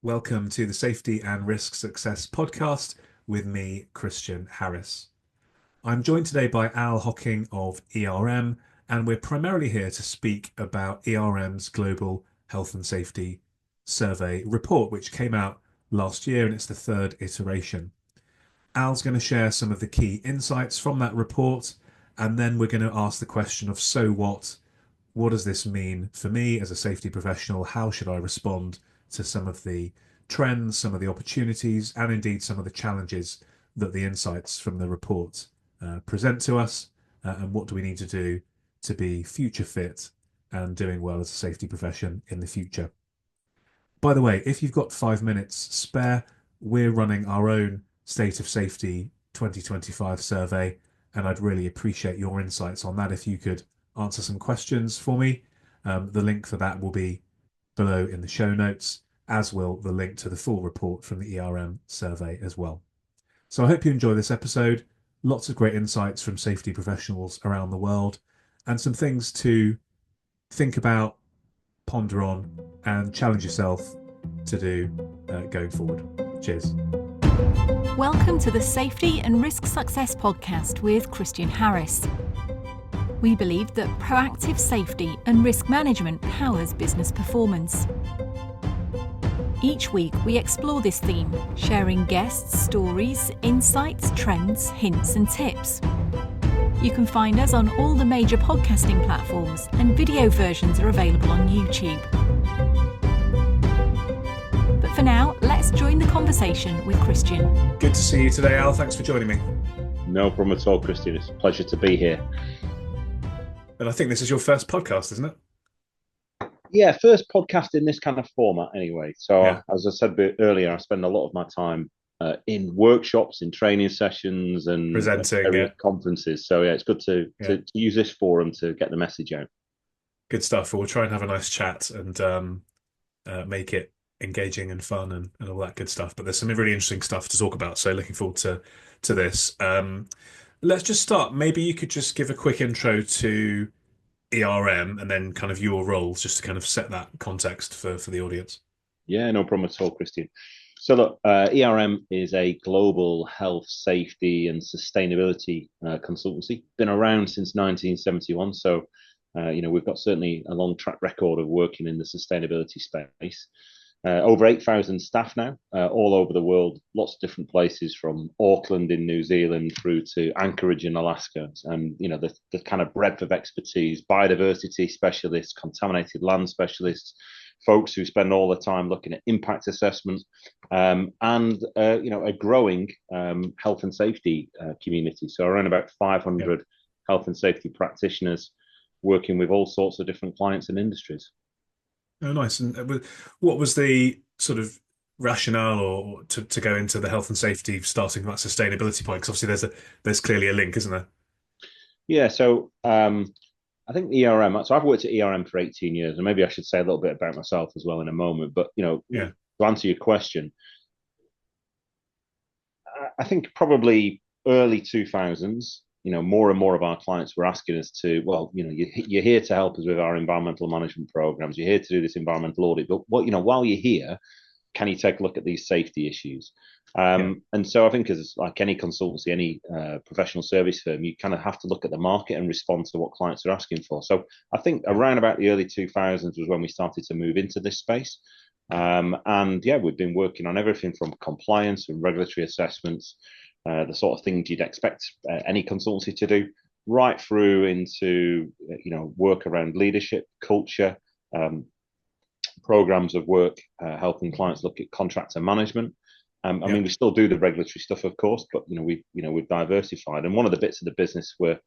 Welcome to the Safety and Risk Success podcast with me, Christian Harris. I'm joined today by Al Hocking of ERM, and we're primarily here to speak about ERM's Global Health and Safety Survey report, which came out last year, and it's the third iteration. Al's going to share some of the key insights from that report, and then we're going to ask the question of so what? What does this mean for me as a safety professional? How should I respond to some of the trends, some of the opportunities, and indeed some of the challenges that the insights from the report present to us? And what do we need to do to be future fit and doing well as a safety profession in the future? By the way, if you've got 5 minutes spare, we're running our own State of Safety 2025 survey, and I'd really appreciate your insights on that if you could answer some questions for me. The link for that will be below in the show notes, as will the link to the full report from the ERM survey as well. So I hope you enjoy this episode. Lots of great insights from safety professionals around the world and some things to think about, ponder on, and challenge yourself to do going forward. Cheers. Welcome to the Safety and Risk Success podcast with Christian Harris. We believe that proactive safety and risk management powers business performance. Each week we explore this theme, sharing guests, stories, insights, trends, hints and tips. You can find us on all the major podcasting platforms, and video versions are available on YouTube. But for now, let's join the conversation with Christian. Good to see you today, Al. Thanks for joining me. No problem at all, Christian. It's a pleasure to be here. And I think this is your first podcast, isn't it? Yeah, first podcast in this kind of format anyway. So Yeah. as I said a bit earlier, I spend a lot of my time in workshops, in training sessions and Presenting, conferences. So yeah, it's good to use this forum to get the message out. Good stuff. We'll try and have a nice chat and make it engaging and fun and all that good stuff. But there's some really interesting stuff to talk about. So looking forward to this. Let's just start. Maybe you could just give a quick intro to ERM and then kind of your roles, just to kind of set that context for the audience. Yeah, no problem at all, Christian. So look, ERM is a global health, safety and sustainability consultancy. Been around since 1971. So, we've got certainly a long track record of working in the sustainability space. Over 8,000 staff now, all over the world, lots of different places from Auckland in New Zealand through to Anchorage in Alaska. And, the kind of breadth of expertise, biodiversity specialists, contaminated land specialists, folks who spend all the time looking at impact assessment, and a growing health and safety community. So around about 500 health and safety practitioners working with all sorts of different clients and industries. Oh, nice. And what was the sort of rationale or to go into the health and safety, starting from that sustainability point? Because obviously there's clearly a link, isn't there? Yeah. So I think ERM. So I've worked at ERM for 18 years, and maybe I should say a little bit about myself as well in a moment. But to answer your question, I think probably early 2000s. More and more of our clients were asking us to, you're here to help us with our environmental management programs. You're here to do this environmental audit, but while you're here, can you take a look at these safety issues? And so I think as like any consultancy, any professional service firm, you kind of have to look at the market and respond to what clients are asking for. So I think around about the early 2000s was when we started to move into this space. We've been working on everything from compliance and regulatory assessments, the sort of things you'd expect any consultancy to do, right through into work around leadership, culture, programs of work, helping clients look at contractor management. We still do the regulatory stuff, of course, but we've diversified. And one of the bits of the business we're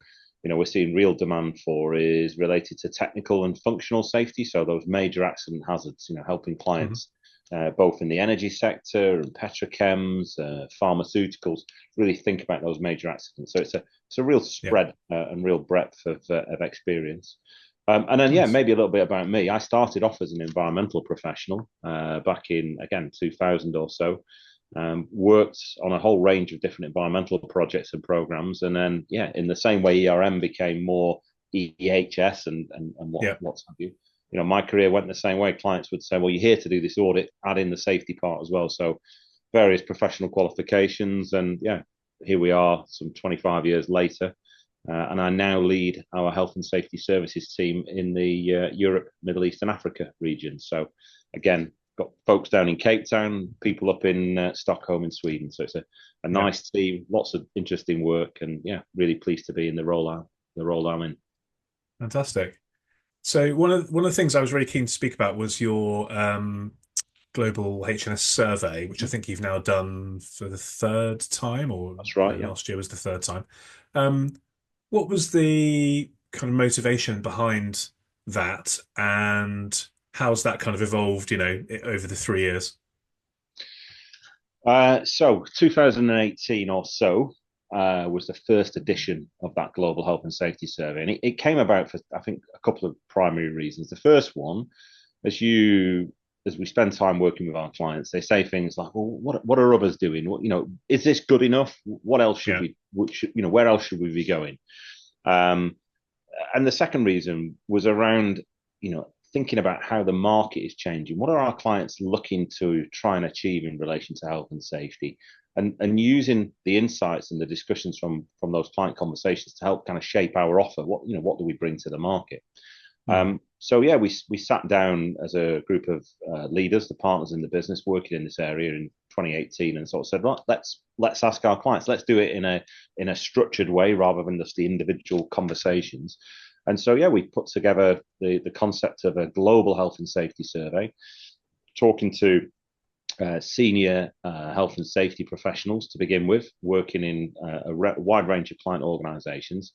seeing real demand for is related to technical and functional safety. So those major accident hazards, helping clients. Both in the energy sector and petrochems, pharmaceuticals, really think about those major accidents. So it's a real spread and real breadth of experience. Maybe a little bit about me. I started off as an environmental professional back in, again, 2000 or so. Worked on a whole range of different environmental projects and programs. And then, in the same way ERM became more EHS and what's have you. my career went the same way. Clients would say, well, you're here to do this audit, add in the safety part as well. So various professional qualifications. And yeah, here we are some 25 years later. And I now lead our health and safety services team in the Europe, Middle East and Africa region. So again, got folks down in Cape Town, people up in Stockholm in Sweden. So it's a nice team, lots of interesting work, and yeah, really pleased to be in the role I'm in. Fantastic. So one of the things I was really keen to speak about was your global HNS survey, which I think you've now done for the third time, or That's right. Yeah. last year was the third time. What was the kind of motivation behind that, and how's that kind of evolved, over the 3 years? So 2018 or so was the first edition of that global health and safety survey, and it came about for, I think, a couple of primary reasons. The first one, as we spend time working with our clients, they say things like, "Well, what are others doing? Is this good enough? What else should we? Where else should we be going?" And the second reason was around, thinking about how the market is changing. What are our clients looking to try and achieve in relation to health and safety? And using the insights and the discussions from those client conversations to help kind of shape our offer. What do we bring to the market? So yeah, we sat down as a group of leaders, the partners in the business working in this area in 2018, and sort of said, right, let's ask our clients, let's do it in a structured way rather than just the individual conversations. And so yeah, we put together the concept of a global health and safety survey, talking to senior health and safety professionals to begin with, working in a wide range of client organizations.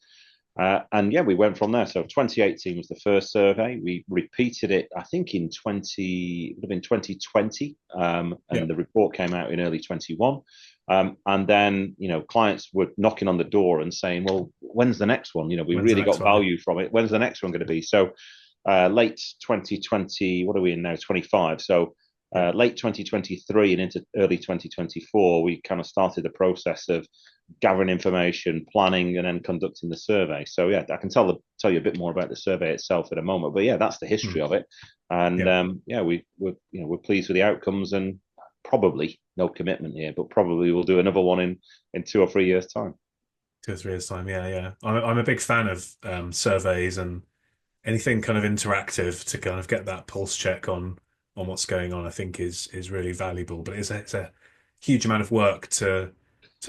And yeah, we went from there. So 2018 was the first survey. We repeated it, I think, it would have been 2020, and the report came out in early 21. And then, clients were knocking on the door and saying, well, when's the next one? We really got value from it. When's the next one going to be? So late 2020, what are we in now? 25. So late 2023 and into early 2024, we kind of started the process of gathering information, planning, and then conducting the survey. So yeah, I can tell you a bit more about the survey itself in a moment. But yeah, that's the history of it. And we're pleased with the outcomes, and probably no commitment here, but probably we'll do another one in 2 or 3 years' time. 2 or 3 years' time, yeah. I'm a big fan of surveys and anything kind of interactive to kind of get that pulse check on what's going on. I think is really valuable, but it's a huge amount of work to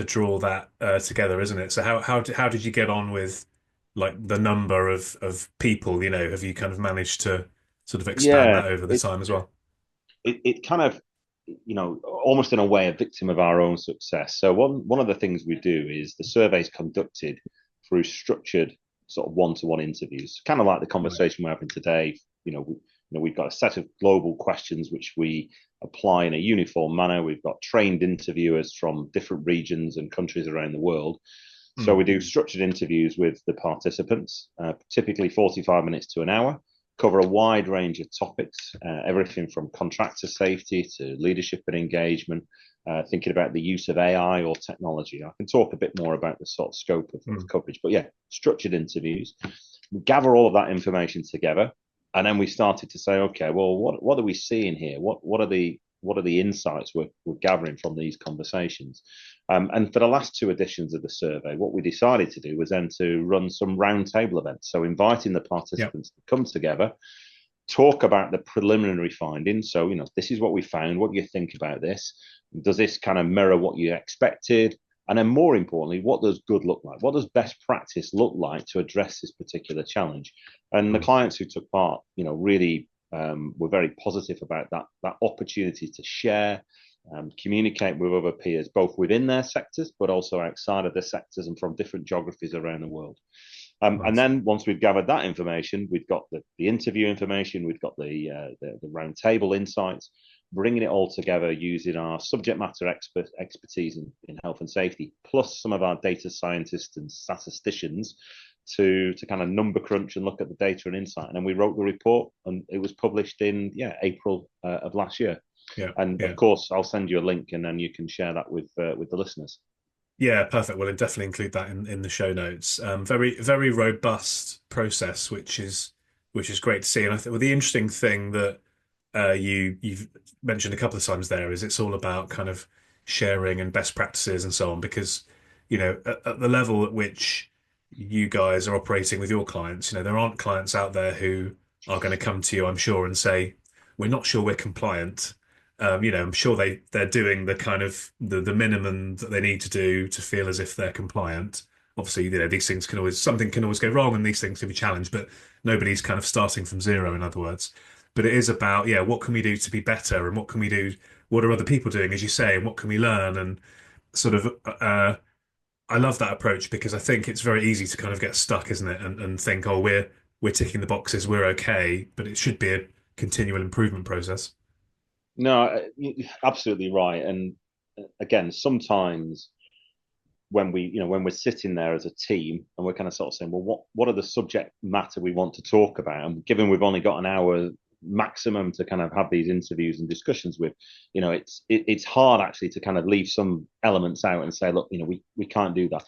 draw that together, isn't it? So how did you get on with like the number of people? Have you kind of managed to sort of expand that over the time as well? It kind of, almost in a way, a victim of our own success. So one of the things we do is the survey is conducted through structured sort of one-to-one interviews, kind of like the conversation we're having today. We've got a set of global questions which we apply in a uniform manner. We've got trained interviewers from different regions and countries around the world. So we do structured interviews with the participants, typically 45 minutes to an hour, cover a wide range of topics, everything from contractor safety to leadership and engagement, thinking about the use of AI or technology. I can talk a bit more about the sort of scope of coverage, but yeah, structured interviews. We gather all of that information together. And then we started to say, okay, well, what are we seeing here? What are the insights we're gathering from these conversations? And for the last 2 editions of the survey, what we decided to do was then to run some roundtable events. So inviting the participants to come together, talk about the preliminary findings. So, this is what we found. What do you think about this? Does this kind of mirror what you expected? And then more importantly, what does good look like? What does best practice look like to address this particular challenge? And the clients who took part, really were very positive about that opportunity to share, communicate with other peers, both within their sectors, but also outside of their sectors and from different geographies around the world. And then once we've gathered that information, we've got the interview information, we've got the roundtable insights, bringing it all together using our subject matter expertise in health and safety, plus some of our data scientists and statisticians to kind of number crunch and look at the data and insight. And then we wrote the report, and it was published in April of last year. Of course, I'll send you a link, and then you can share that with the listeners. Yeah, perfect. We'll definitely include that in the show notes. Very, very robust process, which is which is great to see. And I think, well, the interesting thing that you've mentioned a couple of times there is it's all about kind of sharing and best practices and so on, because at the level at which you guys are operating with your clients, there aren't clients out there who are going to come to you, I'm sure, and say, we're not sure we're compliant. I'm sure they're doing the kind of the minimum that they need to do to feel as if they're compliant. Obviously, these things something can always go wrong and these things can be challenged, but nobody's kind of starting from zero, in other words. But it is about, yeah, what can we do to be better, and what can we do? What are other people doing, as you say, and what can we learn? And sort of, I love that approach because I think it's very easy to kind of get stuck, isn't it? And think, oh, we're ticking the boxes, we're okay, but it should be a continual improvement process. No, absolutely right. And again, sometimes when we're sitting there as a team and we're kind of sort of saying, well, what are the subject matter we want to talk about? And given we've only got an hour maximum to kind of have these interviews and discussions with, it's hard actually to kind of leave some elements out and say, look, we can't do that.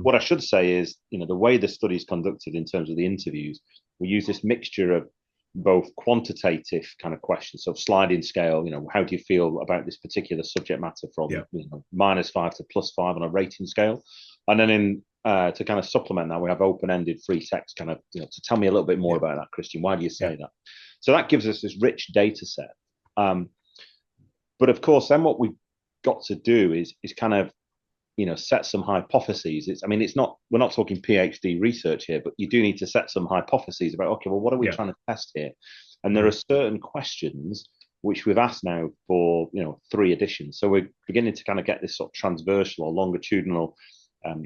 What I should say is, the way the study is conducted in terms of the interviews, we use this mixture of both quantitative kind of questions, so sliding scale, how do you feel about this particular subject matter from -5 to +5 on a rating scale, and then to kind of supplement that, we have open-ended free text kind of, to tell me a little bit more about that, Christian. Why do you say that? So that gives us this rich data set. But of course, then what we've got to do is kind of set some hypotheses. We're not talking PhD research here, but you do need to set some hypotheses about, okay, well, what are we trying to test here? And there are certain questions which we've asked now for 3 editions. So we're beginning to kind of get this sort of transversal or longitudinal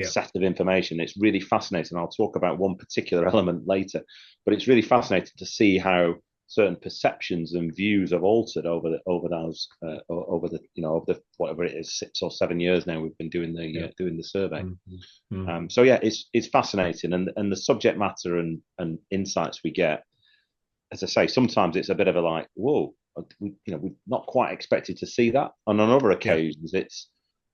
set of information. It's really fascinating. I'll talk about one particular element later, but it's really fascinating to see how certain perceptions and views have altered over the whatever it is, 6 or 7 years now we've been doing the survey. So yeah, it's fascinating, and the subject matter and insights we get, as I say, sometimes it's a bit of a like, whoa, we've not quite expected to see that, and on other occasions it's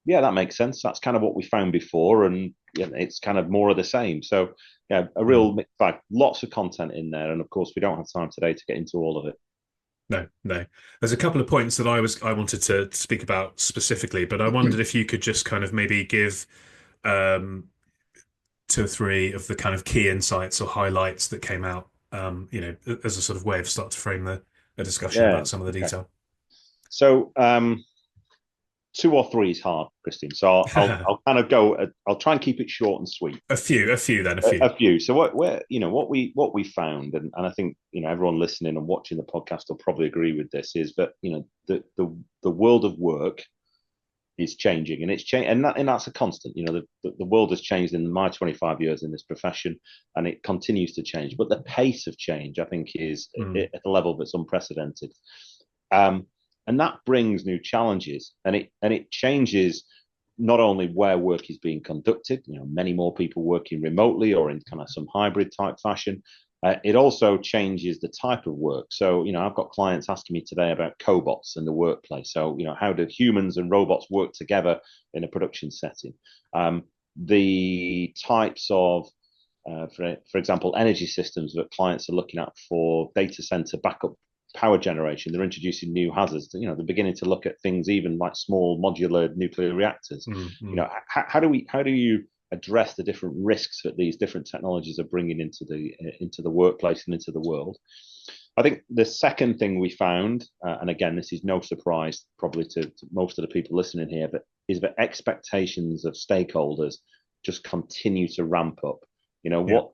that makes sense. That's kind of what we found before, and it's kind of more of the same. So a real mixed bag. Lots of content in there, and of course we don't have time today to get into all of it. No. There's a couple of points that I wanted to speak about specifically, but I wondered if you could just kind of maybe give 2 or 3 of the kind of key insights or highlights that came out, as a sort of way of start to frame a discussion about some of the detail. So 2 or 3 is hard, Christine. So I'll kind of go. I'll try and keep it short and sweet. A few. So what we found, and I think everyone listening and watching the podcast will probably agree with this, is that the world of work is changing, and it's changing, and that's a constant. The world has changed in my 25 years in this profession, and it continues to change. But the pace of change, I think, is at a level that's unprecedented. And that brings new challenges, and it changes not only where work is being conducted, many more people working remotely or in kind of some hybrid type fashion. It also changes the type of work. So, I've got clients asking me today about cobots in the workplace. So, how do humans and robots work together in a production setting? The types of, for example, energy systems that clients are looking at for data center backup power generation. They're introducing new hazards. They're beginning to look at things even like small modular nuclear reactors. How do you address the different risks that these different technologies are bringing into the workplace and into the world? I think the second thing we found, and again, this is no surprise probably to most of the people listening here, but is that expectations of stakeholders just continue to ramp up.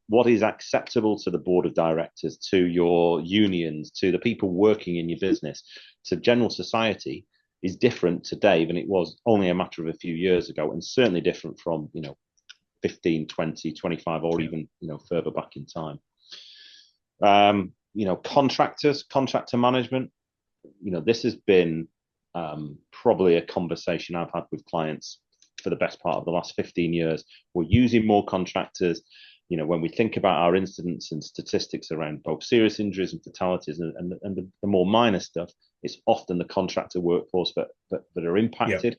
What is acceptable to the board of directors, to your unions, to the people working in your business, to general society, is different today than it was only a matter of a few years ago, and certainly different from 15, 20, 25, or even further back in time. Contractor management, this has been probably a conversation I've had with clients for the best part of the last 15 years. We're using more contractors. When we think about our incidents and statistics around both serious injuries and fatalities and the more minor stuff, it's often the contractor workforce that are impacted.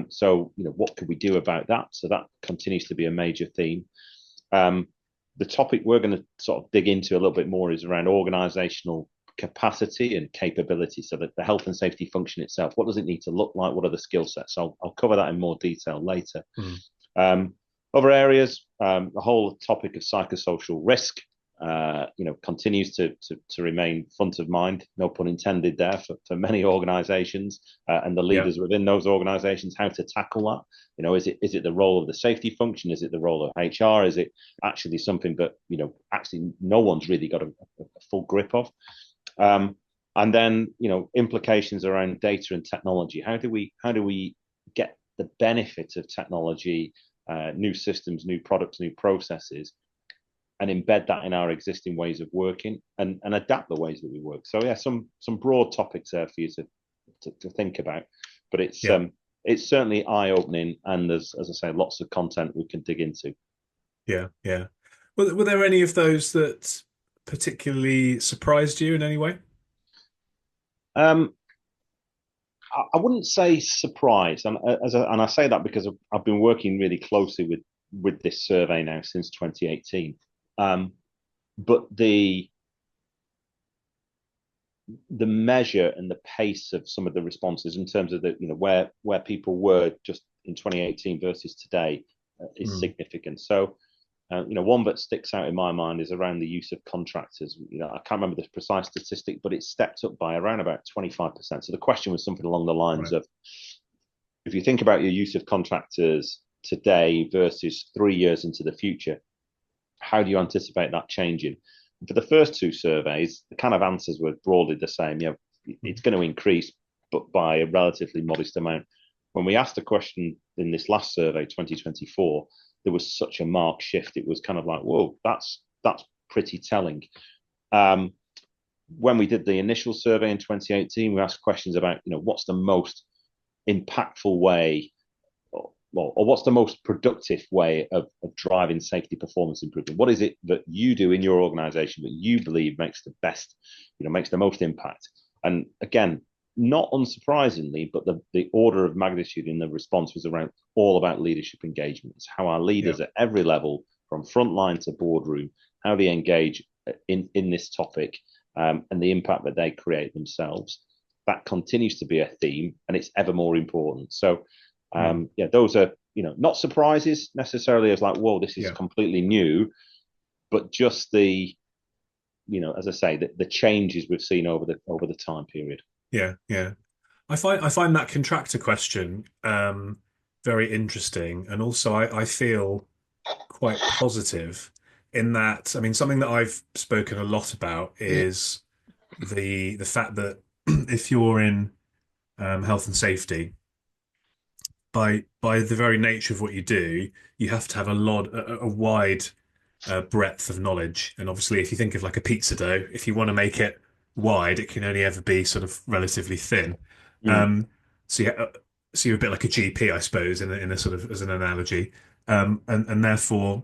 So, what could we do about that? So that continues to be a major theme. the topic we're going to sort of dig into a little bit more is around organizational capacity and capability. So that the health and safety function itself, what does it need to look like? What are the skill sets? So I'll cover that in more detail later. Other areas, the whole topic of psychosocial risk, continues to remain front of mind, no pun intended there, for many organizations and the leaders within those organizations, how to tackle that. Is it the role of the safety function? Is it the role of HR? Is it actually something that, actually no one's really got a full grip of? And then, implications around data and technology. How do we get the benefit of technology, new systems, new products, new processes, and embed that in our existing ways of working and adapt the ways that we work? So yeah, some broad topics there for you to think about, but it's certainly eye-opening, and there's, as I say, lots of content we can dig into. Yeah. Were there any of those that particularly surprised you in any way? I wouldn't say surprise, and I say that because I've been working really closely with this survey now since 2018. But the measure and the pace of some of the responses in terms of where people were just in 2018 versus today is significant. So, one that sticks out in my mind is around the use of contractors. I can't remember the precise statistic, but it's stepped up by around about 25%. So the question was something along the lines of, if you think about your use of contractors today versus 3 years into the future, how do you anticipate that changing? And for the first two surveys, the kind of answers were broadly the same. It's going to increase, but by a relatively modest amount. When we asked the question in this last survey, 2024, there was such a marked shift. It was kind of like, whoa, that's pretty telling. When we did the initial survey in 2018, we asked questions about, what's the most impactful way, or what's the most productive way of driving safety performance improvement? What is it that you do in your organization that you believe makes the best, makes the most impact? And again, not unsurprisingly, but the order of magnitude in the response was all about leadership engagement. It's how our leaders at every level, from frontline to boardroom, how they engage in this topic, and the impact that they create themselves. That continues to be a theme, and it's ever more important. So, those are not surprises necessarily as like, whoa, this is completely new, but just the as I say, the changes we've seen over the time period. Yeah. I find that contractor question very interesting, and also I feel quite positive in that. I mean, something that I've spoken a lot about is the fact that if you're in health and safety, by the very nature of what you do, you have to have a wide breadth of knowledge. And obviously, if you think of like a pizza dough, if you want to make it wide, it can only ever be sort of relatively thin. So you're a bit like a GP, I suppose, in a sort of as an analogy, and therefore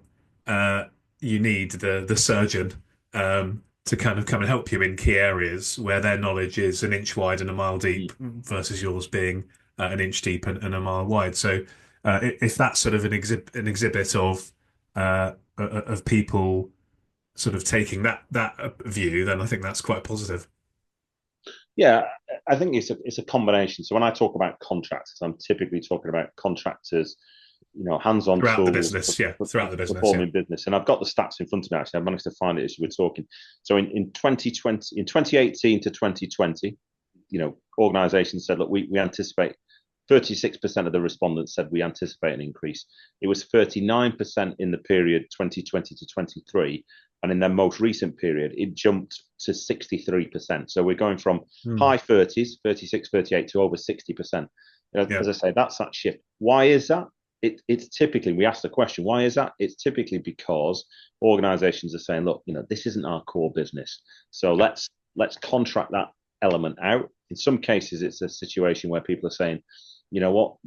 you need the surgeon to kind of come and help you in key areas where their knowledge is an inch wide and a mile deep versus yours being an inch deep and a mile wide. So if that's sort of an exhibit of people sort of taking that view, then I think that's quite positive. Yeah, I think it's a combination. So when I talk about contractors, I'm typically talking about contractors, hands-on throughout tools, the business, throughout the business, performing business. And I've got the stats in front of me. Actually, I managed to find it as we were talking. So in 2018 to 2020, organisations said, look, we anticipate. 36% of the respondents said we anticipate an increase. It was 39% in the period 2020 to 23. And in their most recent period, it jumped to 63%. So we're going from high 30s, 36, 38 to over 60%. As I say, that's that shift. Why is that? It's typically, we ask the question, why is that? It's typically because organizations are saying, look, this isn't our core business. So let's contract that element out. In some cases, it's a situation where people are saying, you know what,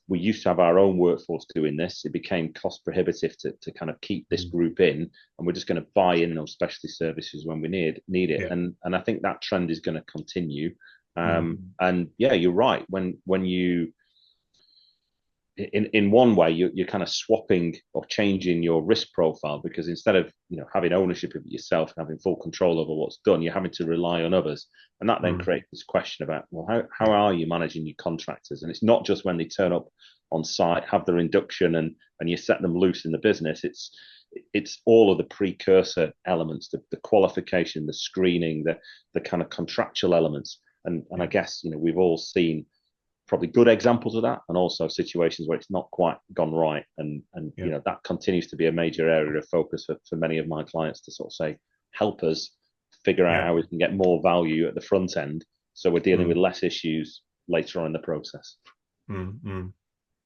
we used to have our own workforce doing this. It became cost prohibitive to kind of keep this group in, and we're just going to buy in those specialty services when we need it. Yeah. And I think that trend is going to continue. And yeah, you're right. When you in one way, you're kind of swapping or changing your risk profile, because instead of having ownership of it yourself and having full control over what's done, you're having to rely on others, and that then creates this question about, well, how are you managing your contractors? And it's not just when they turn up on site, have their induction, and you set them loose in the business. It's all of the precursor elements, the qualification, the screening, the kind of contractual elements, and I guess we've all seen probably good examples of that, and also situations where it's not quite gone right, and that continues to be a major area of focus for many of my clients, to sort of say, help us figure out how we can get more value at the front end, so we're dealing with less issues later on in the process.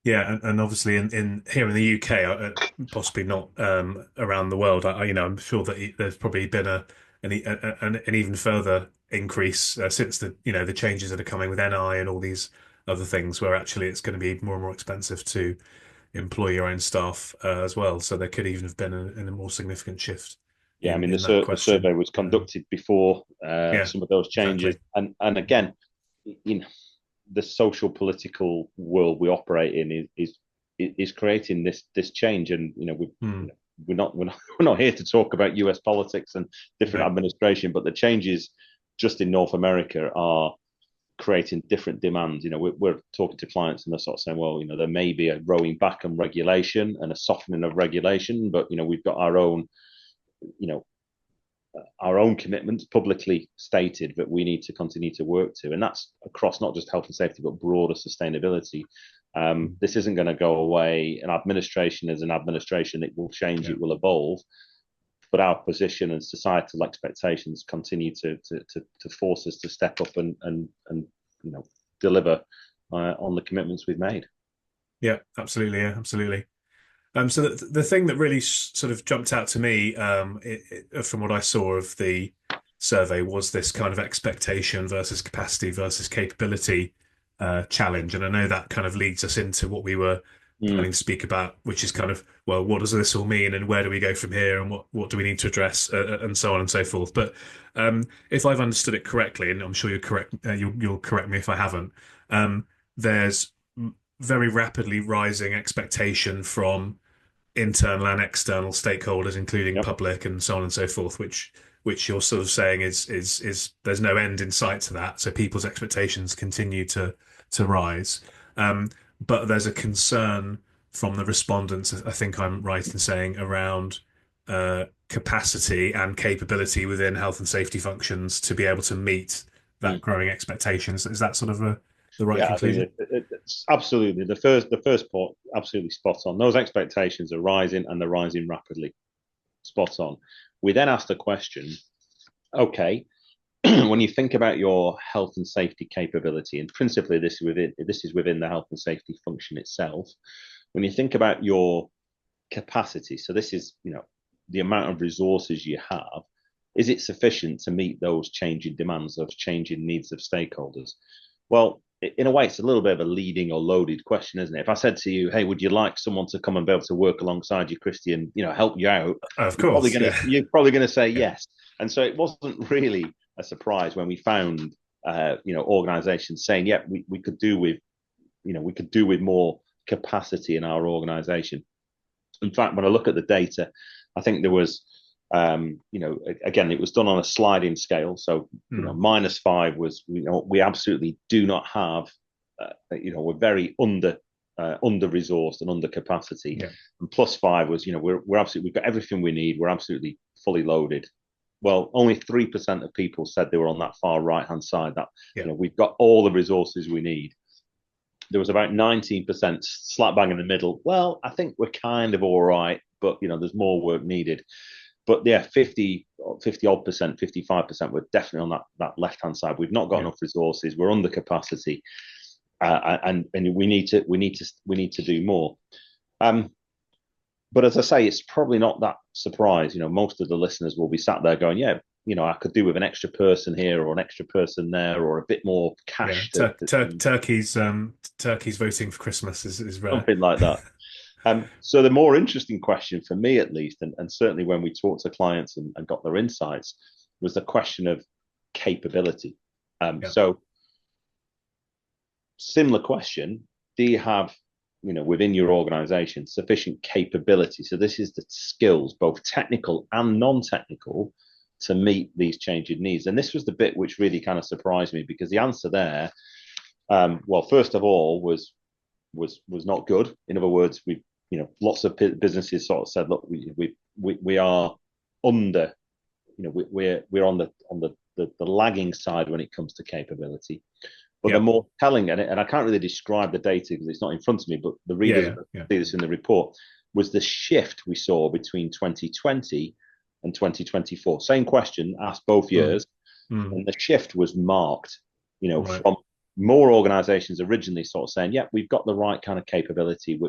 Yeah, and obviously in here in the UK, possibly not around the world. I'm sure that there's probably been an even further increase since the changes that are coming with NI and all these other things, where actually it's going to be more and more expensive to employ your own staff as well. So there could even have been a more significant shift. Yeah, I mean, the survey was conducted before some of those changes, exactly. and again, the social political world we operate in is creating this change, and we're not here to talk about US politics and different administration, but the changes just in North America are creating different demands. We're talking to clients and they're sort of saying, well, there may be a rowing back on regulation and a softening of regulation, but we've got our own commitments publicly stated that we need to continue to work to, and that's across not just health and safety but broader sustainability. This isn't going to go away. An administration is an administration. It will change, it will evolve, but our position and societal expectations continue to force us to step up and deliver on the commitments we've made. Yeah, absolutely. So the thing that really sort of jumped out to me from what I saw of the survey was this kind of expectation versus capacity versus capability challenge. And I know that kind of leads us into what we were planning to speak about, which is kind of, well, what does this all mean, and where do we go from here, and what do we need to address, and so on and so forth. But if I've understood it correctly, and I'm sure you're correct, you'll correct me if I haven't, there's very rapidly rising expectation from internal and external stakeholders, including public and so on and so forth, which you're sort of saying is there's no end in sight to that. So people's expectations continue to rise. But there's a concern from the respondents, I think I'm right in saying, around capacity and capability within health and safety functions to be able to meet that growing expectations. Is that sort of the right conclusion? It's absolutely. The first part, absolutely spot on. Those expectations are rising, and they're rising rapidly. Spot on. We then ask the question, okay, when you think about your health and safety capability, and principally this is within the health and safety function itself, when you think about your capacity, so this is the amount of resources you have, is it sufficient to meet those changing demands, those changing needs of stakeholders? Well, in a way, it's a little bit of a leading or loaded question, isn't it? If I said to you, hey, would you like someone to come and be able to work alongside you, Christy, and help you out? Of course, you're probably going to say yes. And so it wasn't really a surprise when we found organizations saying, yeah, we could do with more capacity in our organization. In fact, when I look at the data, I think there was again, it was done on a sliding scale. So -5 was we absolutely do not have we're very under resourced and under capacity, and +5 was we're absolutely, we've got everything we need, we're absolutely fully loaded. Well, only 3% of people said they were on that far right hand side, that we've got all the resources we need. There was about 19% slap bang in the middle. Well, I think we're kind of all right, but there's more work needed. But yeah, 50 odd percent, 55% were definitely on that left hand side. We've not got enough resources. We're under capacity, and we need to do more. But as I say, it's probably not that surprise. Most of the listeners will be sat there going, yeah, I could do with an extra person here or an extra person there, or a bit more cash. Turkey's voting for Christmas is rare. Something like that. So the more interesting question for me, at least, and certainly when we talked to clients and got their insights, was the question of capability. So similar question: do you have within your organization, sufficient capability. So this is the skills, both technical and non-technical, to meet these changing needs. And this was the bit which really kind of surprised me, because the answer there, well, first of all, was not good. In other words, lots of businesses sort of said, look, we are under, we're on the lagging side when it comes to capability. But the more telling, and I can't really describe the data because it's not in front of me, but the readers see this in the report, was the shift we saw between 2020 and 2024. Same question asked both years, and the shift was marked, from more organizations originally sort of saying, yeah, we've got the right kind of capability.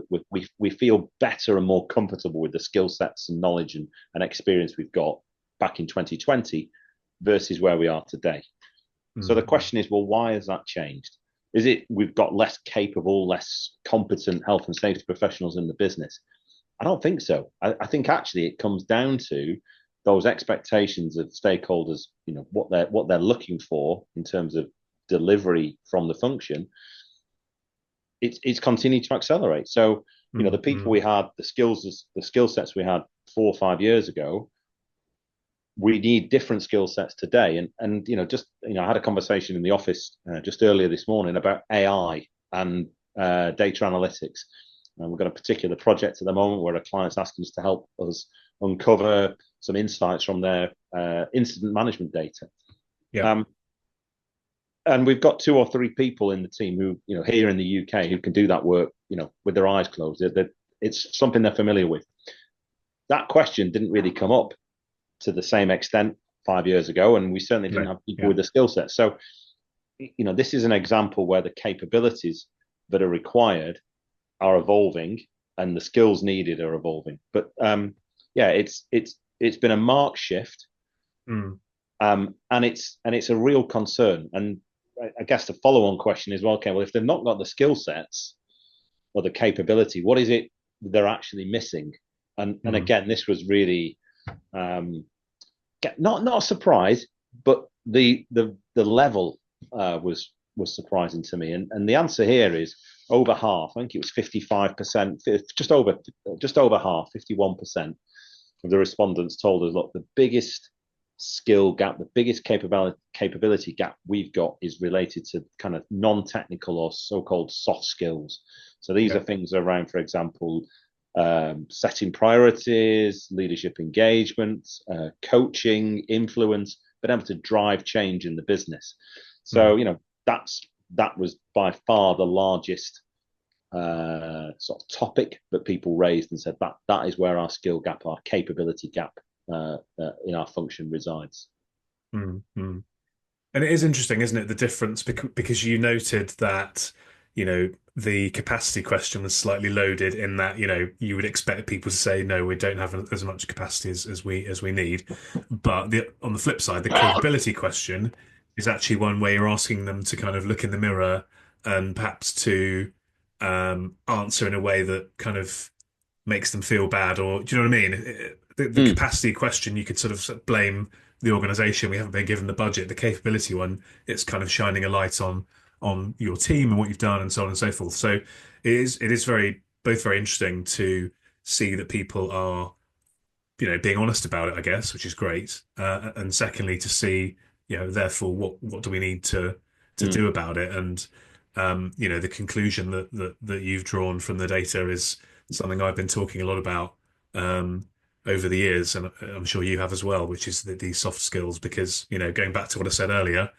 We feel better and more comfortable with the skill sets and knowledge and experience we've got back in 2020 versus where we are today. So the question is, well, why has that changed? Is it we've got less capable, less competent health and safety professionals in the business? I don't think so. I think actually it comes down to those expectations of stakeholders, what they're looking for in terms of delivery from the function. It's continued to accelerate. So, the people we had, the skill sets we had 4 or 5 years ago, we need different skill sets today. And I had a conversation in the office just earlier this morning about AI and data analytics. And we've got a particular project at the moment where a client's asking us to help us uncover some insights from their incident management data. And we've got 2 or 3 people in the team who, here in the UK, who can do that work, with their eyes closed. It's something they're familiar with. That question didn't really come up to the same extent 5 years ago, and we certainly didn't have people with the skill set. So, this is an example where the capabilities that are required are evolving, and the skills needed are evolving. But it's been a marked shift, and it's a real concern. And I guess the follow-on question is, well, okay, well, if they've not got the skill sets or the capability, what is it they're actually missing? And again, this was really not a surprise, but the level was surprising to me. And the answer here is over half. I think it was 55%, just over half, 51% of the respondents told us, look, the biggest skill gap, the biggest capability gap we've got is related to kind of non-technical or so-called soft skills. So these are things around, for example, setting priorities, leadership engagement, coaching, influence, but able to drive change in the business. So, that was by far the largest sort of topic that people raised and said that is where our skill gap, our capability gap in our function resides. And it is interesting, isn't it, the difference, because you noted that, the capacity question was slightly loaded in that, you would expect people to say, no, we don't have as much capacity as we need. But on the flip side, the capability question is actually one where you're asking them to kind of look in the mirror and perhaps to answer in a way that kind of makes them feel bad, or do you know what I mean? The capacity question, you could sort of blame the organization. We haven't been given the budget. The capability one, it's kind of shining a light on your team and what you've done and so on and so forth. So it is both very interesting to see that people are, being honest about it, I guess, which is great. And secondly, to see, therefore, what do we need to do about it? And, the conclusion that you've drawn from the data is something I've been talking a lot about over the years, and I'm sure you have as well, which is these soft skills, because, going back to what I said earlier,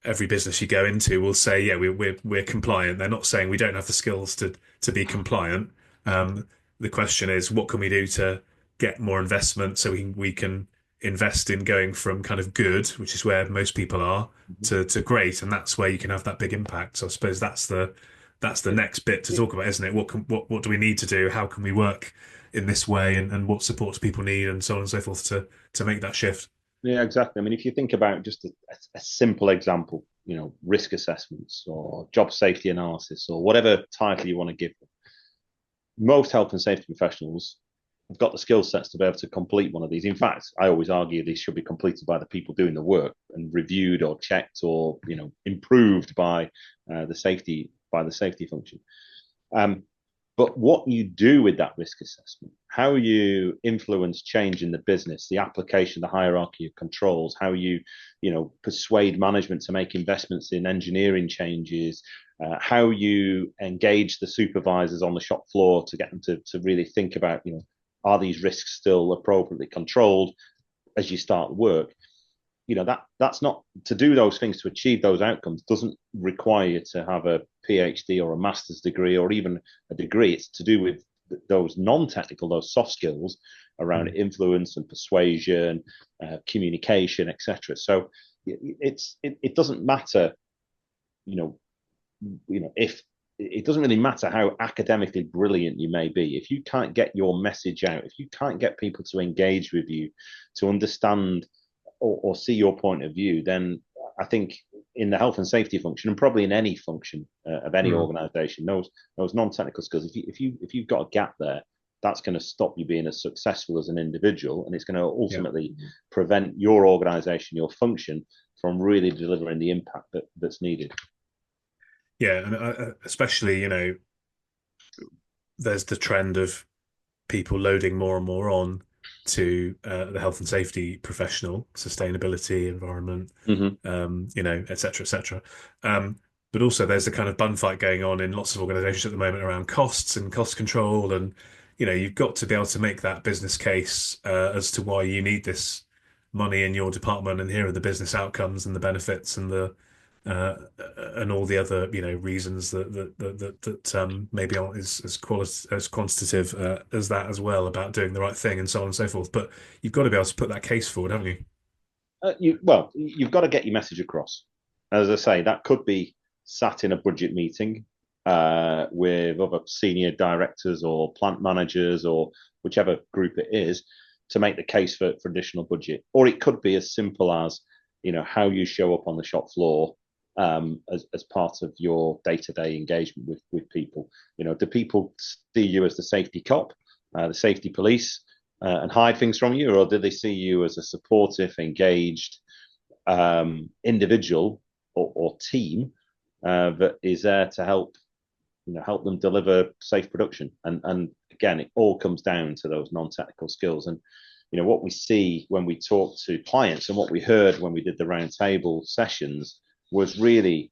every business you go into will say, yeah, we're compliant. They're not saying we don't have the skills to be compliant. The question is, what can we do to get more investment so we can invest in going from kind of good, which is where most people are, to great, and that's where you can have that big impact. So I suppose that's the next bit to talk about, isn't it? What do we need to do? How can we work in this way, and what support do people need, and so on and so forth to make that shift? Yeah, exactly. I mean, if you think about just a simple example, risk assessments or job safety analysis or whatever title you want to give them, most health and safety professionals have got the skill sets to be able to complete one of these. In fact, I always argue these should be completed by the people doing the work and reviewed or checked or improved by the safety by the safety function. But what you do with that risk assessment, how you influence change in the business, the application, the hierarchy of controls, how you persuade management to make investments in engineering changes, how you engage the supervisors on the shop floor to get them to really think about, are these risks still appropriately controlled as you start work? That's not to do those things, to achieve those outcomes doesn't require you to have a PhD or a master's degree or even a degree. It's to do with those non-technical, those soft skills around influence and persuasion, communication, etc. So it doesn't matter, if it doesn't really matter how academically brilliant you may be. If you can't get your message out, if you can't get people to engage with you, to understand or see your point of view, then I think in the health and safety function, and probably in any function of any organization, those non-technical skills, if you've got a gap there, that's going to stop you being as successful as an individual, and it's going to ultimately prevent your organization, your function, from really delivering the impact that's needed. Yeah, and especially, there's the trend of people loading more and more on to the health and safety professional, sustainability, environment, et cetera, et cetera. But also there's a kind of bun fight going on in lots of organizations at the moment around costs and cost control. And, you've got to be able to make that business case as to why you need this money in your department. And here are the business outcomes and the benefits and and all the other reasons that maybe aren't as quantitative as that as well, about doing the right thing and so on and so forth. But you've got to be able to put that case forward, haven't you? You've got to get your message across. As I say, that could be sat in a budget meeting with other senior directors or plant managers or whichever group it is, to make the case for additional budget. Or it could be as simple as how you show up on the shop floor as part of your day-to-day engagement with people. Do people see you as the safety cop, the safety police, and hide things from you, or do they see you as a supportive, engaged individual or team that is there to help them deliver safe production? And again, it all comes down to those non-technical skills. And what we see when we talk to clients, and what we heard when we did the roundtable sessions, was really,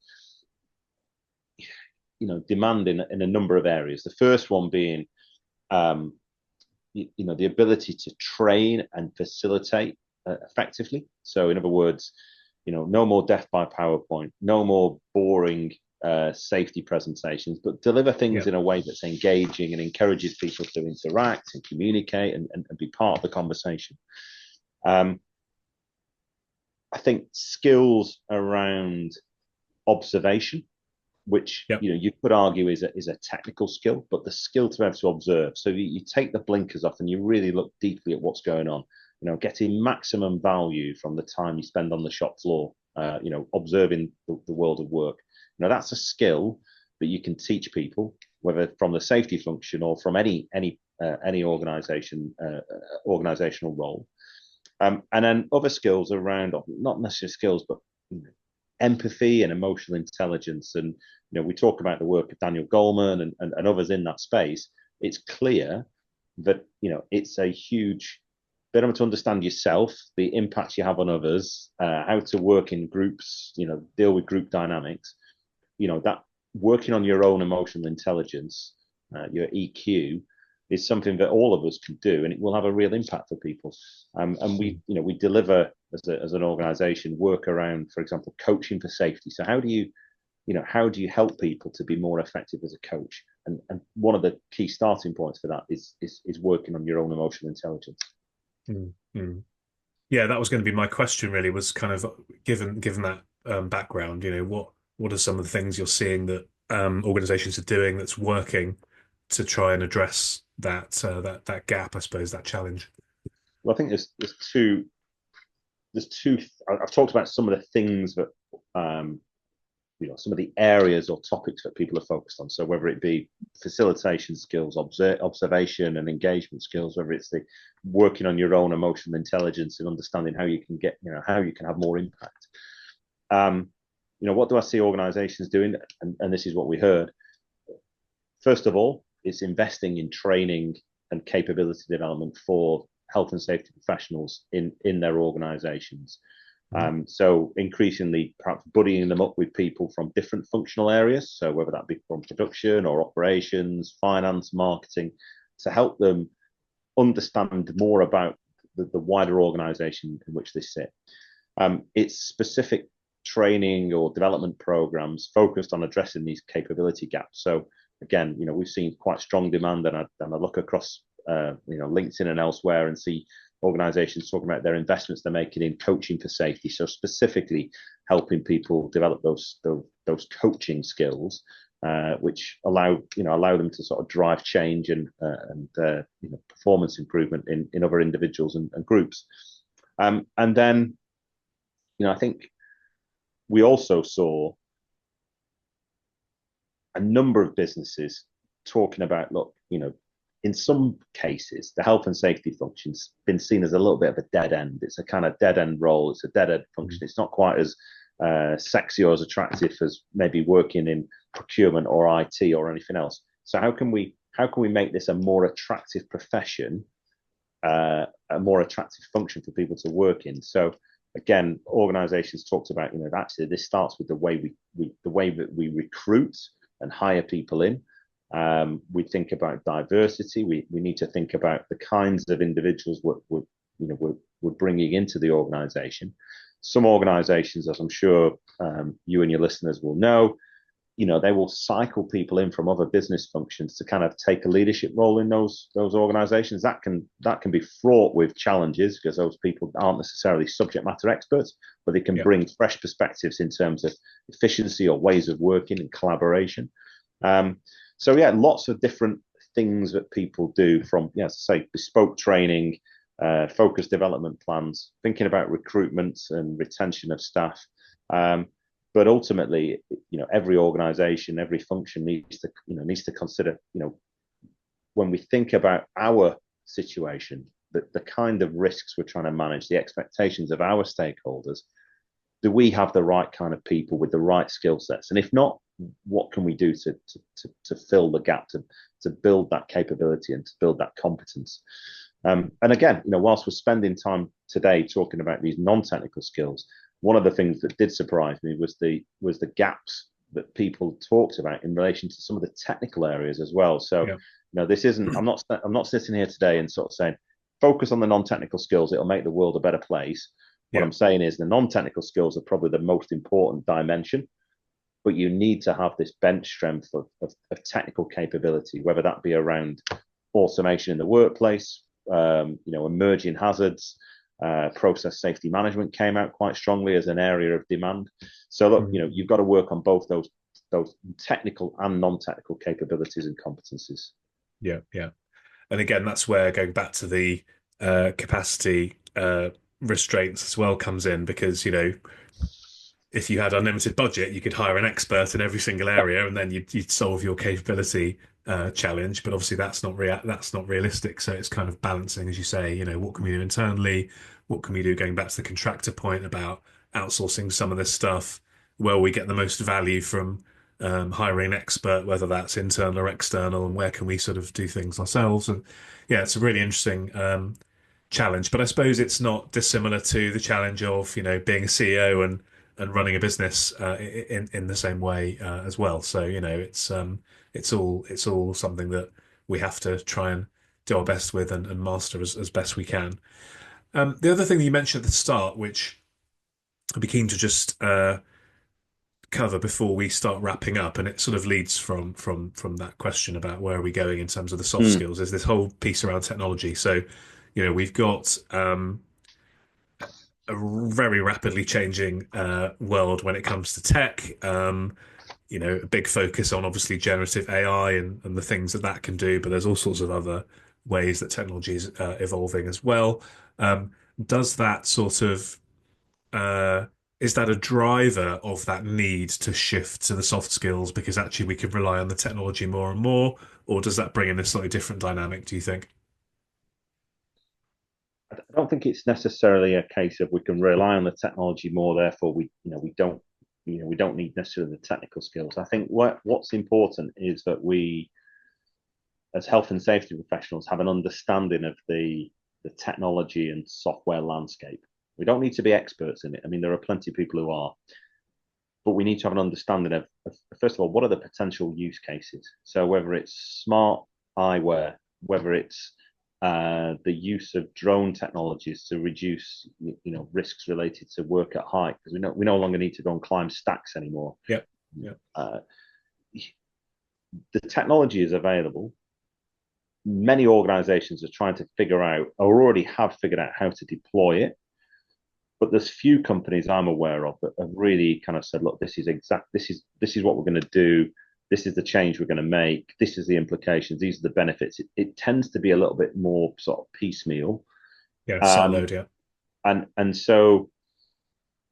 demand in a number of areas. The first one being, the ability to train and facilitate effectively. So in other words, no more death by PowerPoint, no more boring safety presentations, but deliver things in a way that's engaging and encourages people to interact and communicate and be part of the conversation. I think skills around observation, which you could argue is a technical skill, but the skill to be able to observe. So you take the blinkers off and you really look deeply at what's going on. Getting maximum value from the time you spend on the shop floor. Observing the world of work. That's a skill that you can teach people, whether from the safety function or from any organizational role. And then other skills around, not necessarily skills, but empathy and emotional intelligence. And we talk about the work of Daniel Goleman and others in that space. It's clear that it's a huge bit able to understand yourself, the impact you have on others, how to work in groups, deal with group dynamics. That working on your own emotional intelligence, your EQ, is something that all of us can do, and it will have a real impact for people. And we deliver as an organisation work around, for example, coaching for safety. So how do you help people to be more effective as a coach? And one of the key starting points for that is working on your own emotional intelligence. Mm-hmm. Yeah, that was going to be my question. Really, was kind of given that background. What are some of the things you're seeing that organisations are doing that's working to try and address that gap, I suppose, that challenge? Well, I think there's two. I've talked about some of the things that some of the areas or topics that people are focused on. So whether it be facilitation skills, observation and engagement skills, whether it's the working on your own emotional intelligence and understanding how you can get, how you can have more impact. what do I see organizations doing? And this is what we heard. First of all, it's investing in training and capability development for health and safety professionals in their organizations. So increasingly, perhaps buddying them up with people from different functional areas. So whether that be from production or operations, finance, marketing, to help them understand more about the wider organization in which they sit. It's specific training or development programs focused on addressing these capability gaps. So again, we've seen quite strong demand, and I look across LinkedIn and elsewhere and see organizations talking about their investments they're making in coaching for safety. So specifically helping people develop those coaching skills, which allow them to sort of drive change and performance improvement in other individuals and groups. And then, I think we also saw a number of businesses talking about, look, in some cases, the health and safety function's been seen as a little bit of a dead end. It's a kind of dead end role. It's a dead end function. It's not quite as sexy or as attractive as maybe working in procurement or IT or anything else. So how can we make this a more attractive profession, a more attractive function for people to work in? So again, organizations talked about, actually this starts with the way that we recruit and hire people in. We think about diversity. We need to think about the kinds of individuals we're bringing into the organization. Some organizations, as I'm sure you and your listeners will know, they will cycle people in from other business functions to kind of take a leadership role in those organizations. That can be fraught with challenges because those people aren't necessarily subject matter experts, but they can bring fresh perspectives in terms of efficiency or ways of working and collaboration. So lots of different things that people do, from, as I say, bespoke training, focused development plans, thinking about recruitment and retention of staff. But ultimately, every organization, every function needs to consider, when we think about our situation, the kind of risks we're trying to manage, the expectations of our stakeholders, do we have the right kind of people with the right skill sets? And if not, what can we do to fill the gap, to build that capability and to build that competence? And again, whilst we're spending time today talking about these non-technical skills, one of the things that did surprise me was the gaps that people talked about in relation to some of the technical areas as well. So, this isn't. I'm not sitting here today and sort of saying focus on the non-technical skills. It'll make the world a better place. What I'm saying is the non-technical skills are probably the most important dimension, but you need to have this bench strength of technical capability, whether that be around automation in the workplace, emerging hazards. Process safety management came out quite strongly as an area of demand. So look, you've got to work on both those technical and non-technical capabilities and competencies. Yeah. And again, that's where going back to the capacity restraints as well comes in, because if you had unlimited budget, you could hire an expert in every single area, and then you'd solve your capability challenge. But obviously, that's not realistic. So it's kind of balancing, as you say. What can we do internally? What can we do? Going back to the contractor point about outsourcing some of this stuff, where we get the most value from hiring an expert, whether that's internal or external, and where can we sort of do things ourselves? And it's a really interesting challenge. But I suppose it's not dissimilar to the challenge of being a CEO and running a business in the same way as well. So it's all something that we have to try and do our best with and master as best we can. The other thing that you mentioned at the start, which I'd be keen to just cover before we start wrapping up, and it sort of leads from that question about where are we going in terms of the soft skills, is this whole piece around technology. So we've got a very rapidly changing world when it comes to tech. A big focus on obviously generative AI and the things that can do, but there's all sorts of other ways that technology is evolving as well. Does that sort of is that a driver of that need to shift to the soft skills because actually we could rely on the technology more and more, or does that bring in a slightly different dynamic, do you think? I don't think it's necessarily a case of we can rely on the technology more, therefore we don't we don't need necessarily the technical skills. I think what's important is that we, as health and safety professionals, have an understanding of the technology and software landscape. We don't need to be experts in it. I mean, there are plenty of people who are, but we need to have an understanding of first of all, what are the potential use cases? So whether it's smart eyewear, whether it's the use of drone technologies to reduce, risks related to work at height, because we no longer need to go and climb stacks anymore. Yep. The technology is available. Many organizations are trying to figure out, or already have figured out, how to deploy it. But there's few companies I'm aware of that have really kind of said, look, this is what we're going to do. This is the change we're going to make. This is the implications. These are the benefits. It tends to be a little bit more sort of piecemeal. Yeah, siloed, yeah. And so,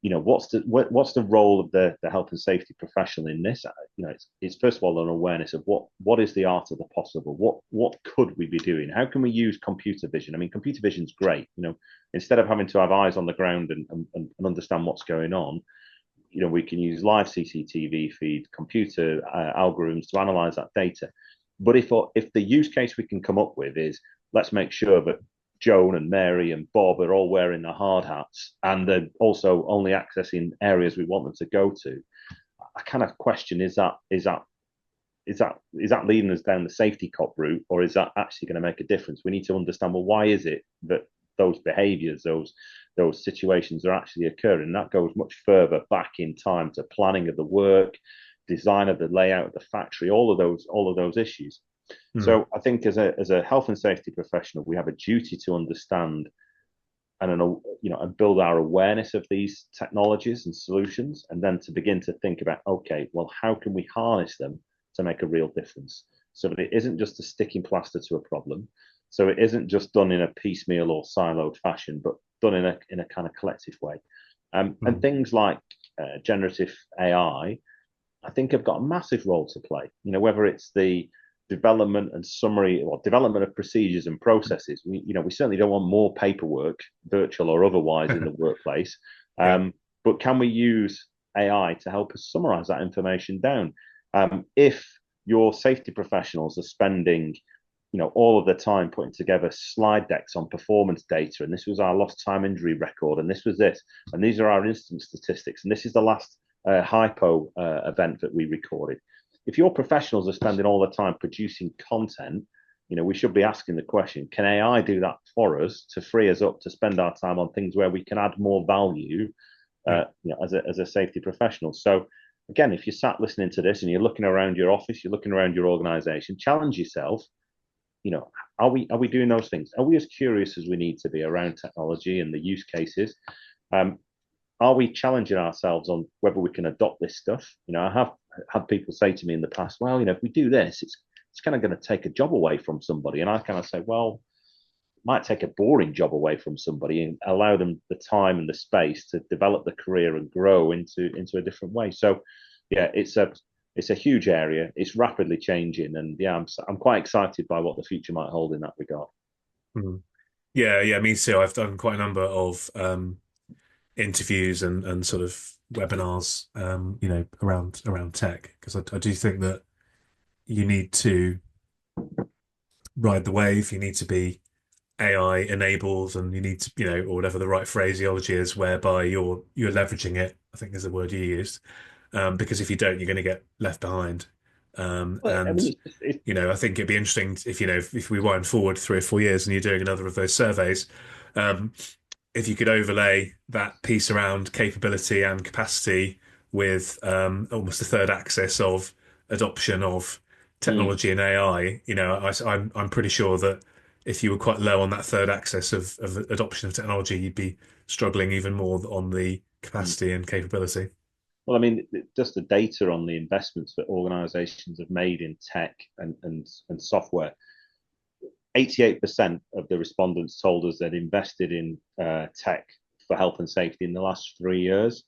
what's the role of the health and safety professional in this? It's first of all an awareness of what is the art of the possible. What could we be doing? How can we use computer vision? I mean, computer vision's great. Instead of having to have eyes on the ground and understand what's going on, we can use live CCTV feed, computer algorithms to analyze that data. But if the use case we can come up with is, let's make sure that Joan and Mary and Bob are all wearing their hard hats and they're also only accessing areas we want them to go to, I kind of question, is that leading us down the safety cop route, or is that actually going to make a difference? We need to understand, well, why is it that those behaviors, those situations are actually occurring? And that goes much further back in time to planning of the work, design of the layout of the factory, all of those issues. So I think as a health and safety professional, we have a duty to understand and build our awareness of these technologies and solutions, and then to begin to think about, okay, well, how can we harness them to make a real difference, so that it isn't just a sticking plaster to a problem, so it isn't just done in a piecemeal or siloed fashion, but done in a kind of collective way. And things like generative AI, I think, have got a massive role to play. Whether it's the development and summary or development of procedures and processes, we certainly don't want more paperwork, virtual or otherwise, in the workplace. But can we use AI to help us summarize that information down? If your safety professionals are spending all of the time putting together slide decks on performance data, and this was our lost time injury record, and this was this, and these are our incident statistics, and this is the last hypo event that we recorded. If your professionals are spending all the time producing content, we should be asking the question, can AI do that for us to free us up to spend our time on things where we can add more value as a safety professional? So again, if you're sat listening to this and you're looking around your office, you're looking around your organization, challenge yourself. Are we doing those things? Are we as curious as we need to be around technology and the use cases? Are we challenging ourselves on whether we can adopt this stuff? I have had people say to me in the past, well, if we do this, it's kind of going to take a job away from somebody. And I kind of say, well, it might take a boring job away from somebody and allow them the time and the space to develop the career and grow into a different way. So, yeah, it's a huge area. It's rapidly changing, and yeah, I'm quite excited by what the future might hold in that regard. Yeah, me too. I've done quite a number of interviews and sort of webinars, around tech, because I do think that you need to ride the wave. You need to be AI enabled, and you need to, or whatever the right phraseology is, whereby you're leveraging it, I think is the word you used. Because if you don't, you're going to get left behind. I think it'd be interesting if we wind forward 3 or 4 years and you're doing another of those surveys, if you could overlay that piece around capability and capacity with almost a third axis of adoption of technology and AI. I'm pretty sure that if you were quite low on that third axis of adoption of technology, you'd be struggling even more on the capacity and capability. Well, I mean, just the data on the investments that organizations have made in tech and software. 88% of the respondents told us they'd invested in tech for health and safety in the last 3 years.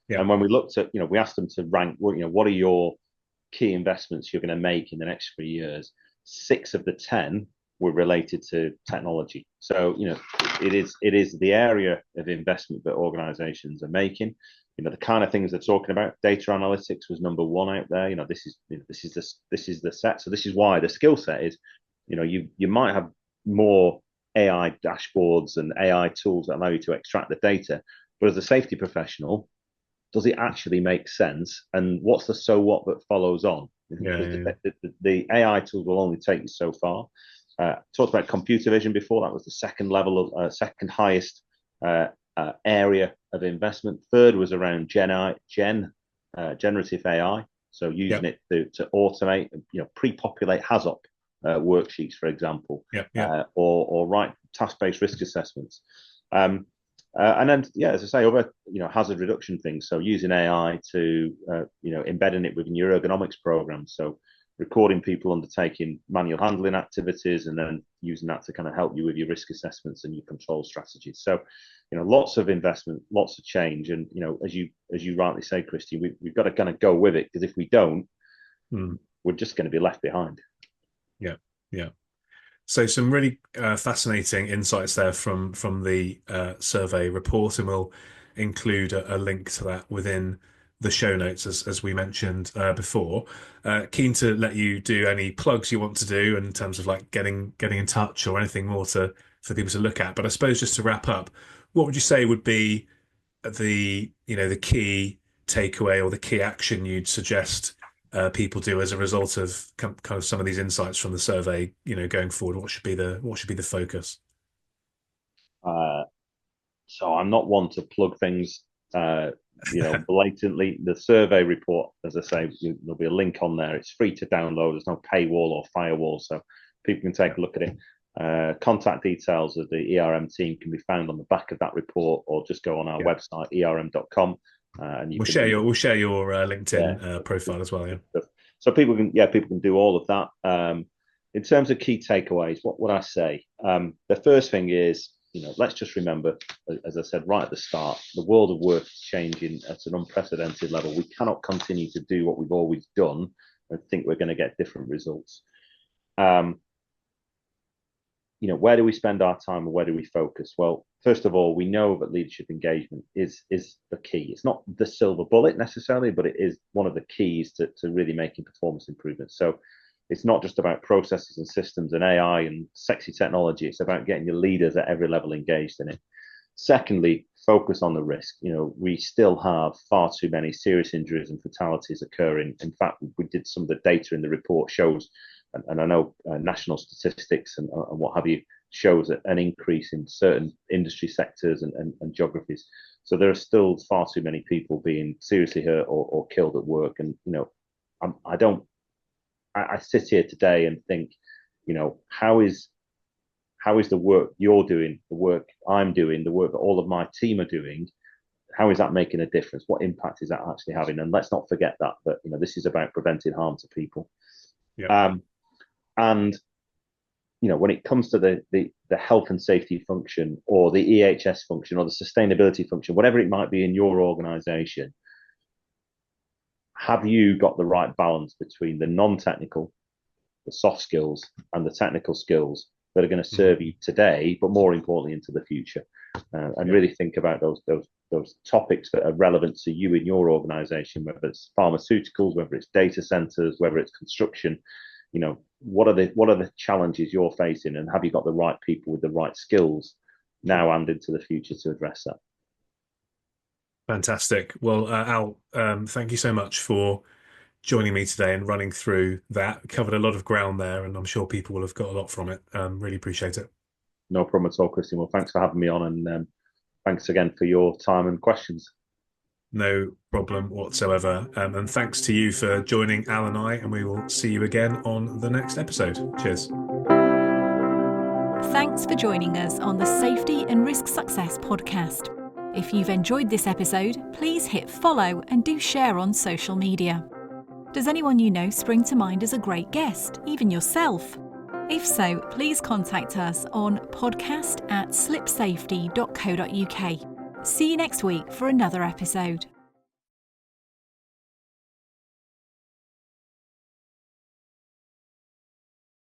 Yeah. And when we looked at, we asked them to rank, what are your key investments you're going to make in the next 3 years? 6 of the 10 were related to technology. So, it is the area of investment that organizations are making. The kind of things they're talking about. Data analytics was number one out there. This is the set. So this is why the skill set is, you might have more AI dashboards and AI tools that allow you to extract the data, but as a safety professional, does it actually make sense? And what's the so what that follows on? The AI tools will only take you so far. Talked about computer vision before. That was the second level of second highest area of investment. Third was around generative AI. So using it to automate, pre-populate HAZOP worksheets, for example, or write task-based risk assessments. And then, as I say, other hazard reduction things. So using AI to embedding it within your ergonomics program. So recording people undertaking manual handling activities, and then using that to kind of help you with your risk assessments and your control strategies. So, lots of investment, lots of change, and as you rightly say, Christy, we've got to kind of go with it, because if we don't, we're just going to be left behind. Yeah. So some really fascinating insights there from the survey report, and we'll include a link to that within the show notes, as we mentioned before. Keen to let you do any plugs you want to do in terms of like getting in touch or anything more for people to look at. But I suppose just to wrap up, what would you say would be the key takeaway or the key action you'd suggest people do as a result of kind of some of these insights from the survey, going forward? What should be the focus? So I'm not one to plug things, blatantly. The survey report, as I say, there'll be a link on there. It's free to download. There's no paywall or firewall, so people can take a look at it. Contact details of the ERM team can be found on the back of that report, or just go on our website, erm.com. And we'll share your LinkedIn profile as well. Yeah. So people can do all of that. In terms of key takeaways, what would I say? The first thing is, let's just remember, as I said right at the start, the world of work is changing at an unprecedented level. We cannot continue to do what we've always done and think we're going to get different results. Where do we spend our time and where do we focus? Well, first of all, we know that leadership engagement is the key. It's not the silver bullet necessarily, but it is one of the keys to really making performance improvements. So it's not just about processes and systems and AI and sexy technology. It's about getting your leaders at every level engaged in it. Secondly, focus on the risk. We still have far too many serious injuries and fatalities occurring. In fact, we did some of the data in the report shows, and I know national statistics and what have you, shows an increase in certain industry sectors and geographies. So there are still far too many people being seriously hurt or killed at work. And, I sit here today and think, how is the work you're doing, the work I'm doing, the work that all of my team are doing, how is that making a difference? What impact is that actually having? And let's not forget that this is about preventing harm to people. Yeah. And when it comes to the health and safety function, or the EHS function, or the sustainability function, whatever it might be in your organization, have you got the right balance between the non-technical, the soft skills, and the technical skills that are going to serve you today, but more importantly into the future? And really think about those topics that are relevant to you in your organization, whether it's pharmaceuticals, whether it's data centers, whether it's construction. What are the challenges you're facing, and have you got the right people with the right skills now and into the future to address that? Fantastic. Well, Al, thank you so much for joining me today and running through that. We covered a lot of ground there, and I'm sure people will have got a lot from it. Really appreciate it. No problem at all, Christian. Well, thanks for having me on, and thanks again for your time and questions. No problem whatsoever. And thanks to you for joining Al and I, and we will see you again on the next episode. Cheers. Thanks for joining us on the Safety and Risk Success podcast. If you've enjoyed this episode, please hit follow and do share on social media. Does anyone you know spring to mind as a great guest, even yourself? If so, please contact us on podcast@slipsafety.co.uk. See you next week for another episode.